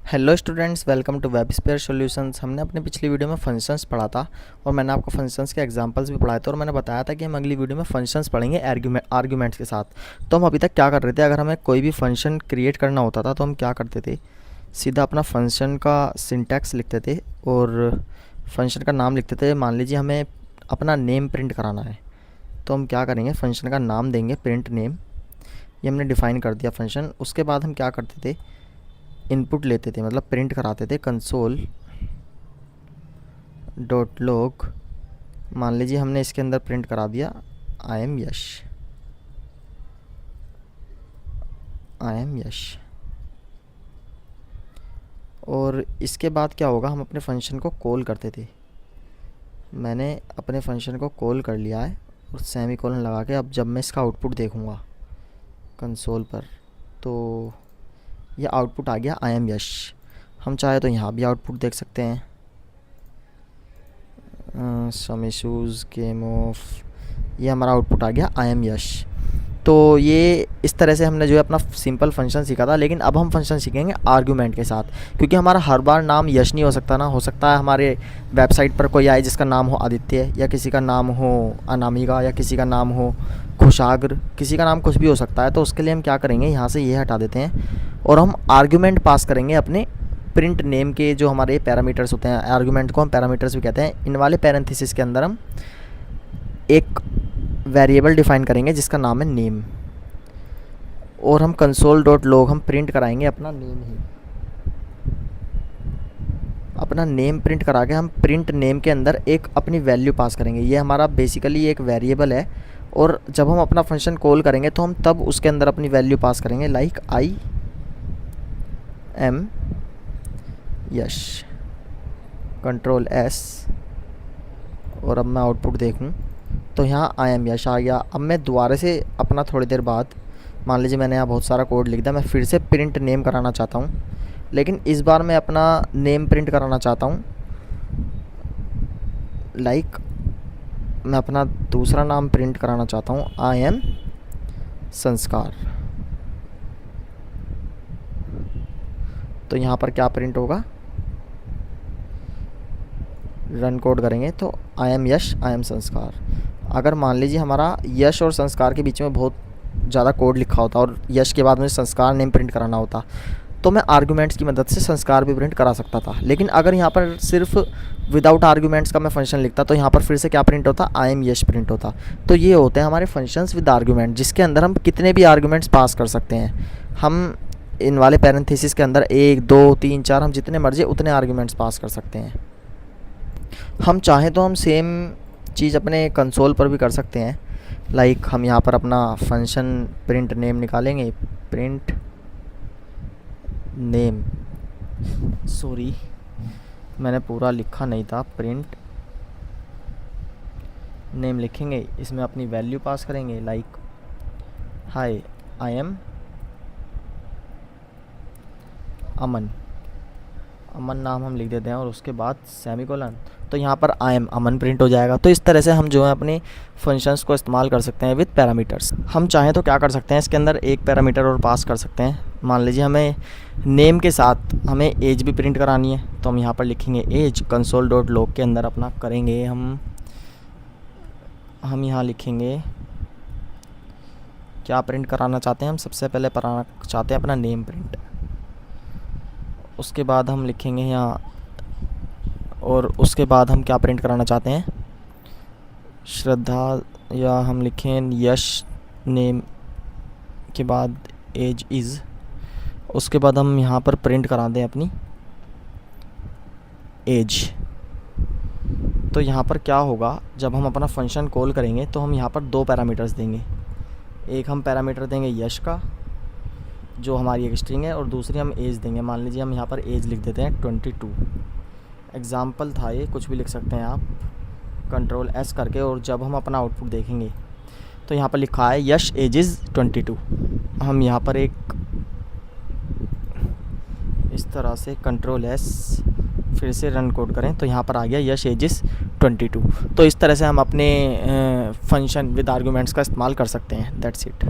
Hello students, welcome to WebSphere solutions. हमने अपने पिछली वीडियो में फंक्शंस पढ़ा था और मैंने आपको फंक्शंस के एग्जांपल्स भी पढ़ाए थे और मैंने बताया था कि हम अगली वीडियो में फंक्शंस पढ़ेंगे आर्ग्यूमेंट्स के साथ। तो हम अभी तक क्या कर रहे थे, अगर हमें कोई भी फंक्शन क्रिएट करना होता था तो हम क्या करते थे, सीधा अपना फंक्शन का सिंटैक्स लिखते थे और फंक्शन का नाम लिखते थे। मान लीजिए हमें अपना नेम प्रिंट कराना है तो हम क्या करेंगे, फंक्शन का नाम देंगे प्रिंट नेम। ये हमने डिफ़ाइन कर दिया फंक्शन। उसके बाद हम क्या करते थे, इनपुट लेते थे, मतलब प्रिंट कराते थे कंसोल डॉट लॉग। मान लीजिए हमने इसके अंदर प्रिंट करा दिया I am Yash, I am यश। और इसके बाद क्या होगा, हम अपने फंक्शन को कॉल करते थे। मैंने अपने फंक्शन को कॉल कर लिया है और सेमी कोलन लगा के अब जब मैं इसका आउटपुट देखूँगा कंसोल पर तो ये आउटपुट आ गया आई एम यश। हम चाहे तो यहाँ भी आउटपुट देख सकते हैं, सम इशूज़ गेम ऑफ, ये हमारा आउटपुट आ गया आई एम यश। तो ये इस तरह से हमने जो है अपना सिंपल फंक्शन सीखा था, लेकिन अब हम फंक्शन सीखेंगे आर्गुमेंट के साथ, क्योंकि हमारा हर बार नाम यश नहीं हो सकता ना। हो सकता है हमारे वेबसाइट पर कोई आए जिसका नाम हो आदित्य, या किसी का नाम हो अनामिका, या किसी का नाम हो खुशाग्र, किसी का नाम कुछ भी हो सकता है। तो उसके लिए हम क्या करेंगे, यहाँ से ये हटा देते हैं और हम आर्गुमेंट पास करेंगे अपने प्रिंट नेम के। जो हमारे पैरामीटर्स होते हैं, आर्गुमेंट को हम पैरामीटर्स भी कहते हैं। इन वाले पैरेंथेसिस के अंदर हम एक वेरिएबल डिफाइन करेंगे जिसका नाम है नेम, और हम कंसोल डॉट लॉग हम प्रिंट कराएंगे अपना नेम ही। अपना नेम प्रिंट करा के हम प्रिंट नेम के अंदर एक अपनी वैल्यू पास करेंगे। ये हमारा बेसिकली एक वेरिएबल है, और जब हम अपना फंक्शन कॉल करेंगे तो हम तब उसके अंदर अपनी वैल्यू पास करेंगे, like I am Yash, control S. और अब मैं आउटपुट देखूं तो यहाँ आई एम यश आ गया। अब मैं दोबारा से अपना थोड़ी देर बाद, मान लीजिए मैंने यहाँ बहुत सारा कोड लिख दिया, मैं फिर से प्रिंट नेम कराना चाहता हूँ, लेकिन इस बार मैं अपना नेम प्रिंट कराना चाहता हूँ, लाइक मैं अपना दूसरा नाम प्रिंट कराना चाहता हूँ, आई एम संस्कार। तो यहाँ पर क्या प्रिंट होगा, रन कोड करेंगे तो I am Yash, I am संस्कार। अगर मान लीजिए हमारा यश और संस्कार के बीच में बहुत ज़्यादा कोड लिखा होता और यश के बाद मुझे संस्कार नेम प्रिंट कराना होता, तो मैं आर्गुमेंट्स की मदद से संस्कार भी प्रिंट करा सकता था। लेकिन अगर यहाँ पर सिर्फ विदाउट आर्गुमेंट्स का मैं फंक्शन लिखता तो यहाँ पर फिर से क्या प्रिंट होता, आई एम यश प्रिंट होता। तो ये होते हैं हमारे फंक्शंस विद आर्गुमेंट, जिसके अंदर हम कितने भी आर्गुमेंट्स पास कर सकते हैं। हम इन वाले पैरेंथेसिस के अंदर 1 2 3 4 हम जितने मर्जी उतने आर्गुमेंट्स पास कर सकते हैं। हम चाहें तो हम सेम चीज़ अपने कंसोल पर भी कर सकते हैं। लाइक हम यहाँ पर अपना फंक्शन प्रिंट नेम निकालेंगे, प्रिंट नेम, सॉरी मैंने पूरा लिखा नहीं था, प्रिंट नेम लिखेंगे, इसमें अपनी वैल्यू पास करेंगे, लाइक हाय आई एम अमन। अमन नाम हम लिख देते हैं और उसके बाद सेमीकोलन, तो यहाँ पर आई एम अमन प्रिंट हो जाएगा। तो इस तरह से हम जो है अपने फंक्शंस को इस्तेमाल कर सकते हैं विद पैरामीटर्स। हम चाहें तो क्या कर सकते हैं, इसके अंदर एक पैरामीटर और पास कर सकते हैं। मान लीजिए हमें नेम के साथ हमें एज भी प्रिंट करानी है, तो हम यहाँ पर लिखेंगे एज, कंसोल डॉट लॉग के अंदर अपना करेंगे हम यहाँ लिखेंगे क्या प्रिंट कराना चाहते हैं। हम सबसे पहले कराना चाहते हैं अपना नेम प्रिंट, उसके बाद हम लिखेंगे यहाँ, और उसके बाद हम क्या प्रिंट कराना चाहते हैं, श्रद्धा, या हम लिखें यश नेम के बाद एज इज़। उसके बाद हम यहाँ पर प्रिंट करा दें अपनी एज। तो यहाँ पर क्या होगा, जब हम अपना फंक्शन कॉल करेंगे तो हम यहाँ पर 2 पैरामीटर्स देंगे। एक हम पैरामीटर देंगे यश का, जो हमारी एक स्ट्रिंग है, और दूसरी हम एज देंगे। मान लीजिए हम यहाँ पर एज लिख देते हैं 22। एग्ज़ाम्पल था ये, कुछ भी लिख सकते हैं आप कंट्रोल एस करके। और जब हम अपना आउटपुट देखेंगे तो यहाँ पर लिखा है यश एज इज़ 22। हम यहाँ पर एक इस तरह से कंट्रोल एस फिर से रन कोड करें तो यहाँ पर आ गया यश एज इज़ 22। तो इस तरह से हम अपने फंक्शन विद आर्गुमेंट्स का इस्तेमाल कर सकते हैं। That's it.